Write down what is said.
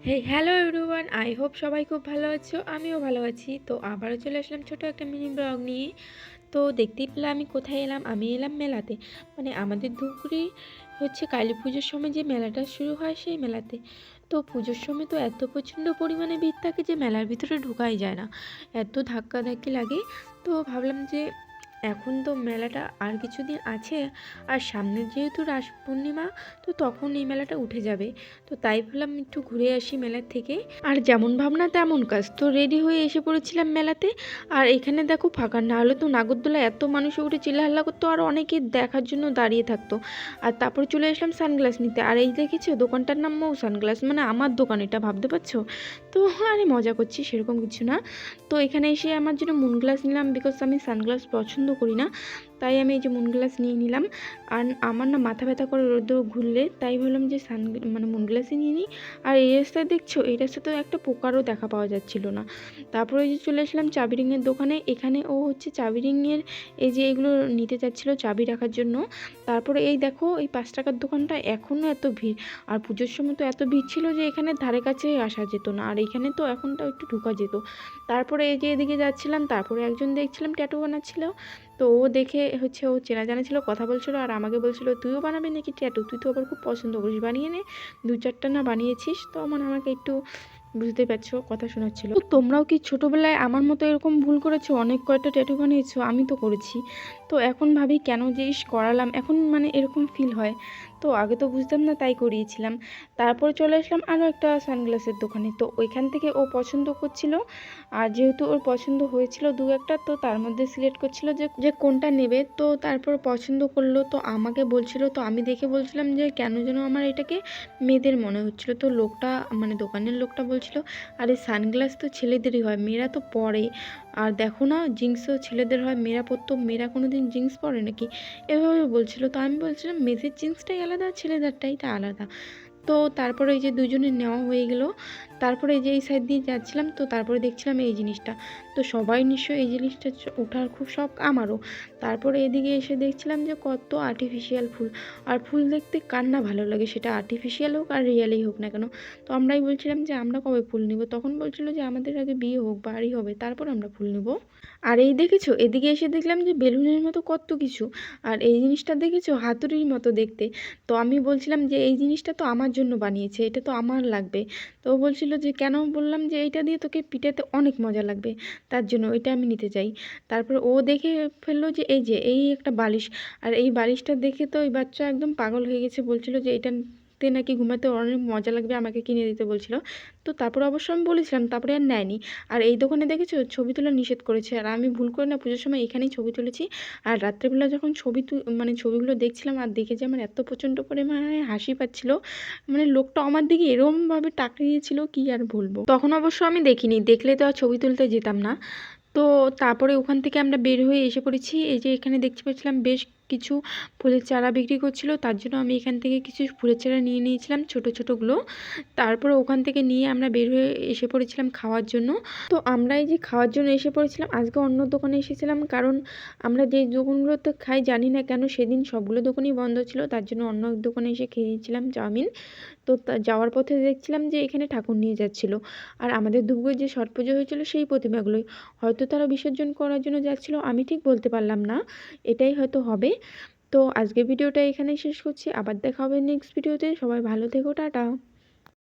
Hello everyone, I hope সবাই খুব ভালো আছো। আমিও ভালো আছি। তো আবারও চলে আসলাম ছোট একটা মিনি ব্লগ নিয়ে। তো দেখতেই পেলে আমি কোথায় এলাম, আমি এলাম মেলাতে। মানে আমাদের ধূপগুড়ি হচ্ছে কালী পুজোর সময় যে মেলাটা শুরু হয় সেই মেলাতে। তো পুজোর সময় তো এত প্রচণ্ড পরিমাণে ভিড় থাকে যে মেলার ভিতরে ঢোকাই যায় না, এত ধাক্কাধাক্কি লাগে। তো ভাবলাম যে এখন তো মেলাটা আর কিছুদিন আছে, আর সামনে যেহেতু রাস পূর্ণিমা, তো তখন এই মেলাটা উঠে যাবে। তো তাই ভাবলাম একটু ঘুরে আসি মেলার থেকে। আর যেমন ভাবনা তেমন কাজ, তো রেডি হয়ে এসে পড়েছিলাম মেলাতে। আর এখানে দেখো ফাঁকা, না হলে তো নাগরদোলা এত মানুষ উঠে চিল্লাহাল্লা করতো, আর অনেকে দেখার জন্য দাঁড়িয়ে থাকতো। আর তারপরে চলে আসলাম সানগ্লাস নিতে। আর এই দেখেছো দোকানটার নাম মৌ সানগ্লাস, মানে আমার দোকান, এটা ভাবতে পারছো? তো আরে মজা করছি, সেরকম কিছু না। তো এখানে এসে আমার জন্য মুন গ্লাস নিলাম, বিকজ আমি সানগ্লাস পছন্দ করি না। তাই আমি এই যে মুন গ্লাস নিয়ে নিলাম। আর আমার না মাথা ব্যথা করে রোদ ঘুরলে, তাই ভাবলাম যে মুন গ্লাসই নিয়ে নিই। আর এই রাস্তায় দেখছো, এই রাস্তায় তো একটা পোকারও দেখা পাওয়া যাচ্ছিল না। তারপরে এই যে চলে আসলাম চাবি রিংয়ের দোকানে। এখানে ও হচ্ছে চাবি রিংয়ের এই যে এগুলো নিতে চাচ্ছিলো চাবি রাখার জন্য। তারপরে এই দেখো এই 5 টাকার দোকানটা এখনও এত ভিড়। আর পুজোর সময় তো এত ভিড় ছিল যে এখানে ধারে কাছে আসা যেত না, আর এখানে তো এখনটাও একটু ঢোকা যেত। তারপরে এই যে এদিকে যাচ্ছিলাম, তারপরে একজন দেখছিলাম ট্যাটু বানাচ্ছিল। তো ও দেখে হচ্ছে ও চেনা জানা ছিল, কথা বলছিল, আর আমাকে বলছিল তুইও বানাবি নাকি ট্যাটু, তুই তো আবার খুব পছন্দ করিস, বানিয়ে নে। 2-4টা না বানিয়েছিস, তো আমাকে একটু বুঝতে পারছো কথা শোনাচ্ছিল। তো তোমরাও কি ছোটোবেলায় আমার মতো এরকম ভুল করেছো, অনেক কয়টা ট্যাটু বানিয়েছো? আমি তো করেছি। তো এখন ভাবি কেন যে করালাম, এখন মানে এরকম ফিল হয়। তো আগে তো বুঝতাম না, তাই করিয়েছিলাম। তারপরে চলে আসলাম আরও একটা সানগ্লাসের দোকানে। তো ওইখান থেকে ও পছন্দ করছিল, আর যেহেতু ওর পছন্দ হয়েছিল 2-1টা, তো তার মধ্যে সিলেক্ট করছিল যে কোনটা নেবে। তো তারপর পছন্দ করলো, তো আমাকে বলছিল, তো আমি দেখে বলছিলাম যে কেন যেন আমার এটাকে মেয়েদের মনে হচ্ছিল। তো লোকটা মানে দোকানের লোকটা বলছিল, আরে সানগ্লাস তো ছেলেদেরই হয়, মেয়েরা তো পরে। আর দেখো না, জিন্সও ছেলেদের হয়, মেয়েরা পরতো, মেয়েরা কোনো দিন জিন্স পরে নাকি, এভাবে বলছিল। তো আমি বলছিলাম মেয়েদের জিন্সটাই আলাদা, ছেলেদেরটাইটা আলাদা। তো তারপরে এই যে দুজনের নেওয়া হয়ে গেল। তারপরে এই যে এই সাইড দিয়ে যাচ্ছিলাম, তো তারপরে দেখছিলাম এই জিনিসটা। তো সবাই নিশ্চয়ই এই জিনিসটা ওঠার খুব শখ, আমারও। তারপরে এদিকে এসে দেখছিলাম যে কত আর্টিফিশিয়াল ফুল। আর ফুল দেখতে কার না ভালো লাগে, সেটা আর্টিফিশিয়াল হোক আর রিয়েলই হোক না কেন। তো আমরাই বলছিলাম যে আমরা কবে ফুল নিব, তখন বলছিল যে আমাদের আগে বিয়ে হোক, বাড়ি হবে, তারপর আমরা ফুল নিব। আর এই দেখেছো এদিকে এসে দেখলাম যে বেলুনের মতো কত কিছু। আর এই জিনিসটা দেখেছো হাতুড়ির মতো দেখতে। তো আমি বলছিলাম যে এই জিনিসটা তো আমার জন্য বানিয়েছে, এটা তো আমার লাগবে। তো ও বলছিল যে কেন, বললাম যে এইটা দিয়ে তোকে পিটাতে অনেক মজা লাগবে, তার জন্য ওইটা আমি নিতে চাই। তারপরে ও দেখে ফেললো যে এই একটা বালিশ। আর এই বালিশটা দেখে তো ওই বাচ্চা একদম পাগল হয়ে গেছে, বলছিল যে এটাতে নাকি ঘুমাতে অনেক মজা লাগবে, আমাকে কিনে দিতে বলছিল। তো তারপরে অবশ্য আমি বলেছিলাম, তারপরে আর নেয়নি। আর এই দোকানে দেখেছো ছবি তোলা নিষেধ করেছে, আর আমি ভুল করে না পুজোর সময় এখানেই ছবি তুলেছি। আর রাত্রেবেলা যখন মানে ছবিগুলো দেখছিলাম, আর দেখে যে আমার এত প্রচণ্ড পরিমাণে হাসি পাচ্ছিল। মানে লোকটা আমার দিকে এরমভাবে তাকিয়েছিল, কি আর বলবো। তখন অবশ্য আমি দেখিনি, দেখলে তো আর ছবি তুলতে যেতাম না। তো তারপরে ওখান থেকে আমরা বের হয়ে এসে পড়েছি। এই যে এখানে দেখতে পাচ্ছিলাম বেশ কিছু ফুলের চারা বিক্রি করছিল, তার জন্য আমি এখান থেকে কিছু ফুলের চারা নিয়ে নিয়েছিলাম, ছোটোগুলো। তারপরে ওখান থেকে নিয়ে আমরা বের হয়ে এসে পড়েছিলাম খাওয়ার জন্য। তো আমরা এই যে খাওয়ার জন্য এসে পড়েছিলাম, আজকে অন্য দোকানে এসেছিলাম, কারণ আমরা যে দোকানগুলোতে খাই জানি না কেন সেদিন সবগুলো দোকানই বন্ধ ছিল, তার জন্য অন্য এক দোকানে এসে খেয়েছিলাম চাউমিন। তো যাওয়ার পথে দেখছিলাম যে এখানে ঠাকুর নিয়ে যাচ্ছিল, আর আমাদের ধূপগুড়ির যে ছট পুজো হয়েছিল সেই প্রতিমাগুলোই হয়তো তারা বিসর্জন করার জন্য যাচ্ছিল, আমি ঠিক বলতে পারলাম না, এটাই হয়তো হবে। তো আজকে ভিডিওটা এখানেই শেষ করছি, আবার দেখা হবে নেক্সট ভিডিওতে। সবাই ভালো থেকো, টাটা।